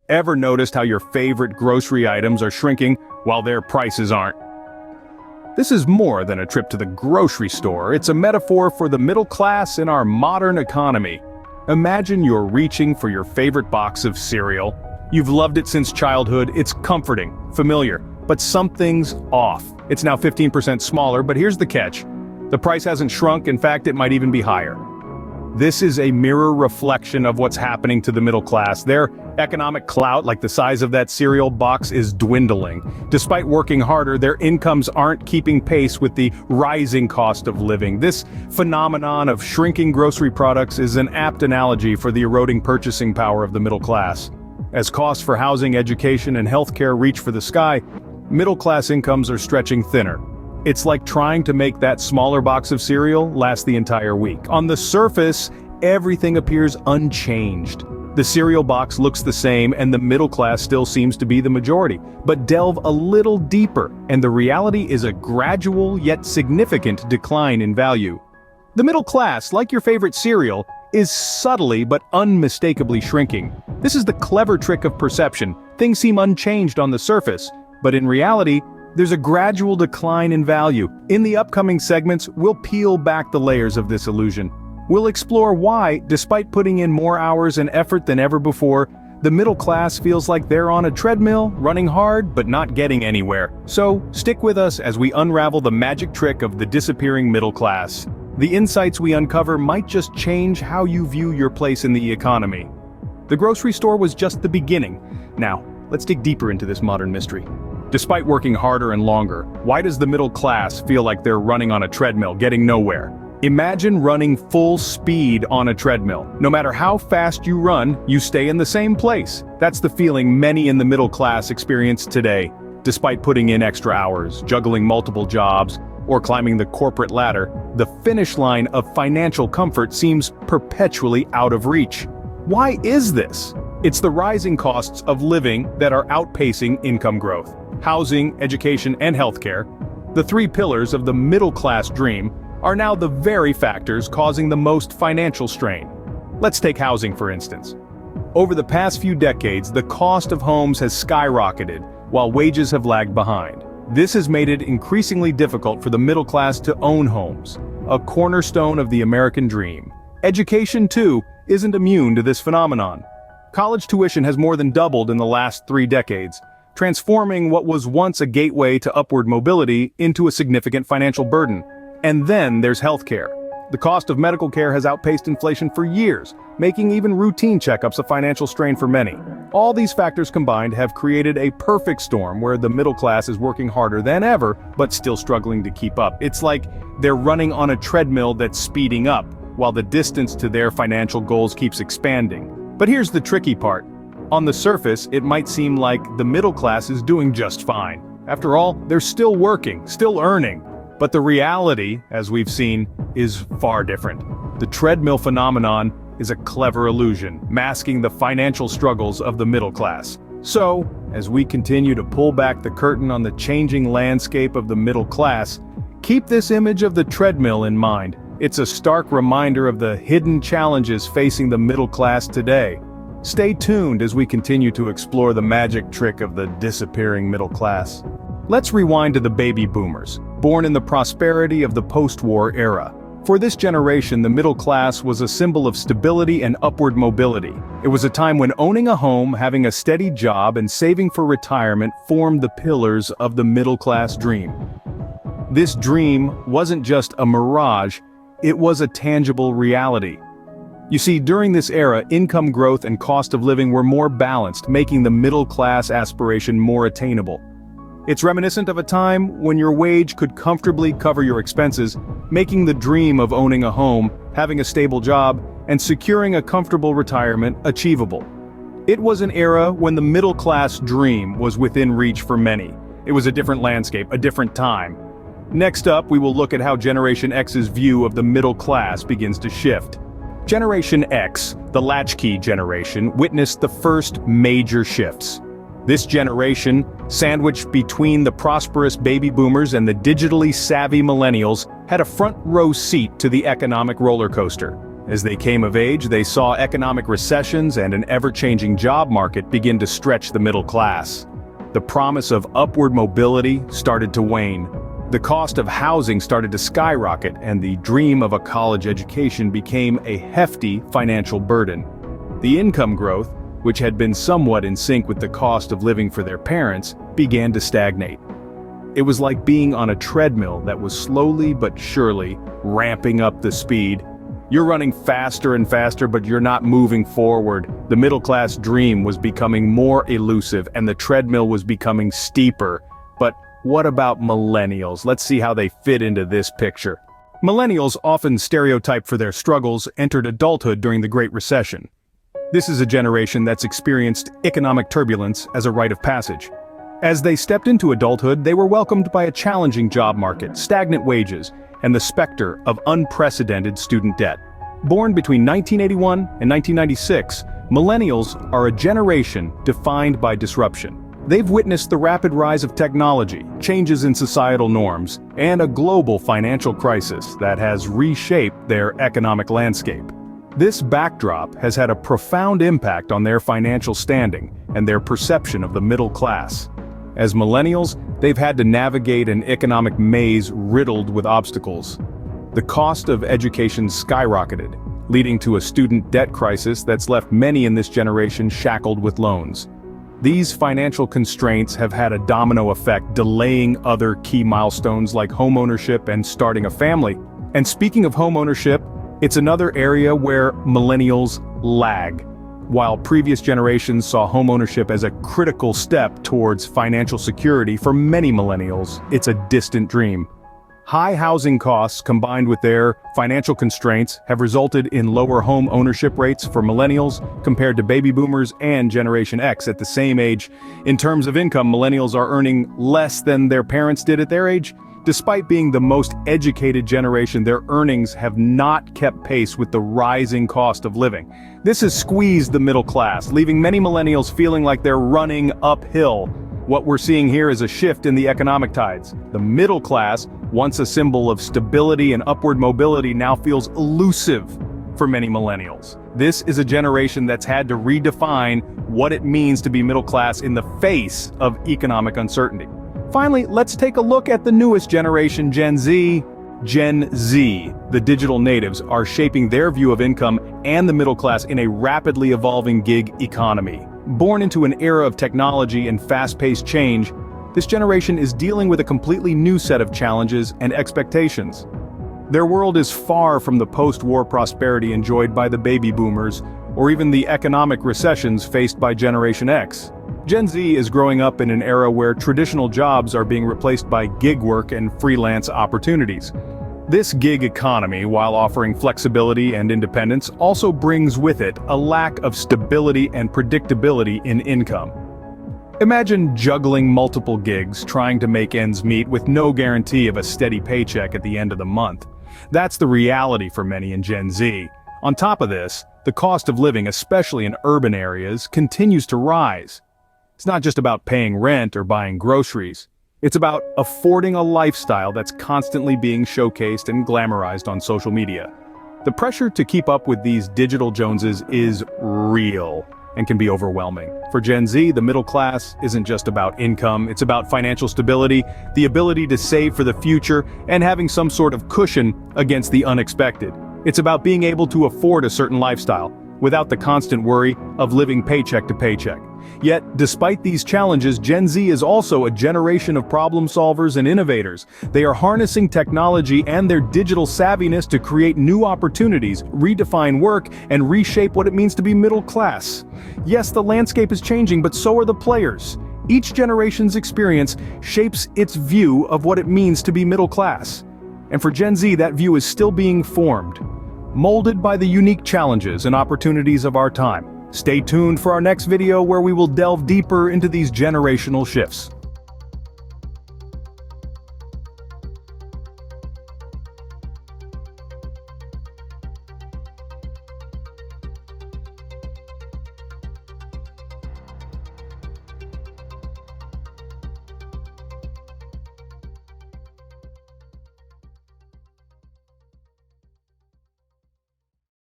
Ever noticed how your favorite grocery items are shrinking while their prices aren't? This is more than a trip to the grocery store. It's a metaphor for the middle class in our modern economy. Imagine you're reaching for your favorite box of cereal. You've loved it since childhood. It's comforting, familiar, but something's off. It's now 15% smaller, but here's the catch. The price hasn't shrunk. In fact, it might even be higher. This is a mirror reflection of what's happening to the middle class. Their economic clout, like the size of that cereal box, is dwindling. Despite working harder, their incomes aren't keeping pace with the rising cost of living. This phenomenon of shrinking grocery products is an apt analogy for the eroding purchasing power of the middle class. As costs for housing, education, and healthcare reach for the sky, middle-class incomes are stretching thinner. It's like trying to make that smaller box of cereal last the entire week. On the surface, everything appears unchanged. The cereal box looks the same and the middle class still seems to be the majority. But delve a little deeper, and the reality is a gradual yet significant decline in value. The middle class, like your favorite cereal, is subtly but unmistakably shrinking. This is the clever trick of perception. Things seem unchanged on the surface, but in reality, there's a gradual decline in value. In the upcoming segments, we'll peel back the layers of this illusion. We'll explore why, despite putting in more hours and effort than ever before, the middle class feels like they're on a treadmill, running hard, but not getting anywhere. So, stick with us as we unravel the magic trick of the disappearing middle class. The insights we uncover might just change how you view your place in the economy. The grocery store was just the beginning. Now, let's dig deeper into this modern mystery. Despite working harder and longer, why does the middle class feel like they're running on a treadmill, getting nowhere? Imagine running full speed on a treadmill. No matter how fast you run, you stay in the same place. That's the feeling many in the middle class experience today. Despite putting in extra hours, juggling multiple jobs, or climbing the corporate ladder, the finish line of financial comfort seems perpetually out of reach. Why is this? It's the rising costs of living that are outpacing income growth. Housing, education, and healthcare, the three pillars of the middle-class dream, are now the very factors causing the most financial strain. Let's take housing for instance. Over the past few decades, the cost of homes has skyrocketed, while wages have lagged behind. This has made it increasingly difficult for the middle class to own homes, a cornerstone of the American dream. Education, too, isn't immune to this phenomenon. College tuition has more than doubled in the last 3 decades, transforming what was once a gateway to upward mobility into a significant financial burden. And then there's healthcare. The cost of medical care has outpaced inflation for years, making even routine checkups a financial strain for many. All these factors combined have created a perfect storm where the middle class is working harder than ever, but still struggling to keep up. It's like they're running on a treadmill that's speeding up, while the distance to their financial goals keeps expanding. But here's the tricky part. On the surface, it might seem like the middle class is doing just fine. After all, they're still working, still earning. But the reality, as we've seen, is far different. The treadmill phenomenon is a clever illusion, masking the financial struggles of the middle class. So, as we continue to pull back the curtain on the changing landscape of the middle class, keep this image of the treadmill in mind. It's a stark reminder of the hidden challenges facing the middle class today. Stay tuned as we continue to explore the magic trick of the disappearing middle class. Let's rewind to the baby boomers, born in the prosperity of the post-war era. For this generation, the middle class was a symbol of stability and upward mobility. It was a time when owning a home, having a steady job, and saving for retirement formed the pillars of the middle-class dream. This dream wasn't just a mirage, it was a tangible reality. You see, during this era, income growth and cost of living were more balanced, making the middle-class aspiration more attainable. It's reminiscent of a time when your wage could comfortably cover your expenses, making the dream of owning a home, having a stable job, and securing a comfortable retirement achievable. It was an era when the middle-class dream was within reach for many. It was a different landscape, a different time. Next up, we will look at how Generation X's view of the middle class begins to shift. Generation X, the latchkey generation, witnessed the first major shifts. This generation, sandwiched between the prosperous baby boomers and the digitally savvy millennials, had a front row seat to the economic roller coaster. As they came of age, they saw economic recessions and an ever-changing job market begin to stretch the middle class. The promise of upward mobility started to wane. The cost of housing started to skyrocket, and the dream of a college education became a hefty financial burden. The income growth, which had been somewhat in sync with the cost of living for their parents, began to stagnate. It was like being on a treadmill that was slowly but surely ramping up the speed. You're running faster and faster, but you're not moving forward. The middle-class dream was becoming more elusive, and the treadmill was becoming steeper. But what about millennials? Let's see how they fit into this picture. Millennials, often stereotyped for their struggles, entered adulthood during the Great Recession. This is a generation that's experienced economic turbulence as a rite of passage. As they stepped into adulthood, they were welcomed by a challenging job market, stagnant wages, and the specter of unprecedented student debt. Born between 1981 and 1996, millennials are a generation defined by disruption. They've witnessed the rapid rise of technology, changes in societal norms, and a global financial crisis that has reshaped their economic landscape. This backdrop has had a profound impact on their financial standing and their perception of the middle class. As millennials, they've had to navigate an economic maze riddled with obstacles. The cost of education skyrocketed, leading to a student debt crisis that's left many in this generation shackled with loans. These financial constraints have had a domino effect, delaying other key milestones like homeownership and starting a family. And speaking of homeownership, it's another area where millennials lag. While previous generations saw homeownership as a critical step towards financial security, for many millennials, it's a distant dream. High housing costs combined with their financial constraints have resulted in lower home ownership rates for millennials compared to baby boomers and Generation X at the same age. In terms of income, millennials are earning less than their parents did at their age. Despite being the most educated generation, their earnings have not kept pace with the rising cost of living. This has squeezed the middle class, leaving many millennials feeling like they're running uphill. What we're seeing here is a shift in the economic tides. The middle class, once a symbol of stability and upward mobility, now feels elusive for many millennials. This is a generation that's had to redefine what it means to be middle class in the face of economic uncertainty. Finally, let's take a look at the newest generation, Gen Z. Gen Z, the digital natives, are shaping their view of income and the middle class in a rapidly evolving gig economy. Born into an era of technology and fast-paced change, this generation is dealing with a completely new set of challenges and expectations. Their world is far from the post-war prosperity enjoyed by the baby boomers, or even the economic recessions faced by Generation X. Gen Z is growing up in an era where traditional jobs are being replaced by gig work and freelance opportunities. This gig economy, while offering flexibility and independence, also brings with it a lack of stability and predictability in income. Imagine juggling multiple gigs, trying to make ends meet with no guarantee of a steady paycheck at the end of the month. That's the reality for many in Gen Z. On top of this, the cost of living, especially in urban areas, continues to rise. It's not just about paying rent or buying groceries. It's about affording a lifestyle that's constantly being showcased and glamorized on social media. The pressure to keep up with these digital Joneses is real and can be overwhelming. For Gen Z, the middle class isn't just about income, it's about financial stability, the ability to save for the future, and having some sort of cushion against the unexpected. It's about being able to afford a certain lifestyle, without the constant worry of living paycheck to paycheck. Yet, despite these challenges, Gen Z is also a generation of problem solvers and innovators. They are harnessing technology and their digital savviness to create new opportunities, redefine work, and reshape what it means to be middle class. Yes, the landscape is changing, but so are the players. Each generation's experience shapes its view of what it means to be middle class. And for Gen Z, that view is still being formed, molded by the unique challenges and opportunities of our time. Stay tuned for our next video where we will delve deeper into these generational shifts.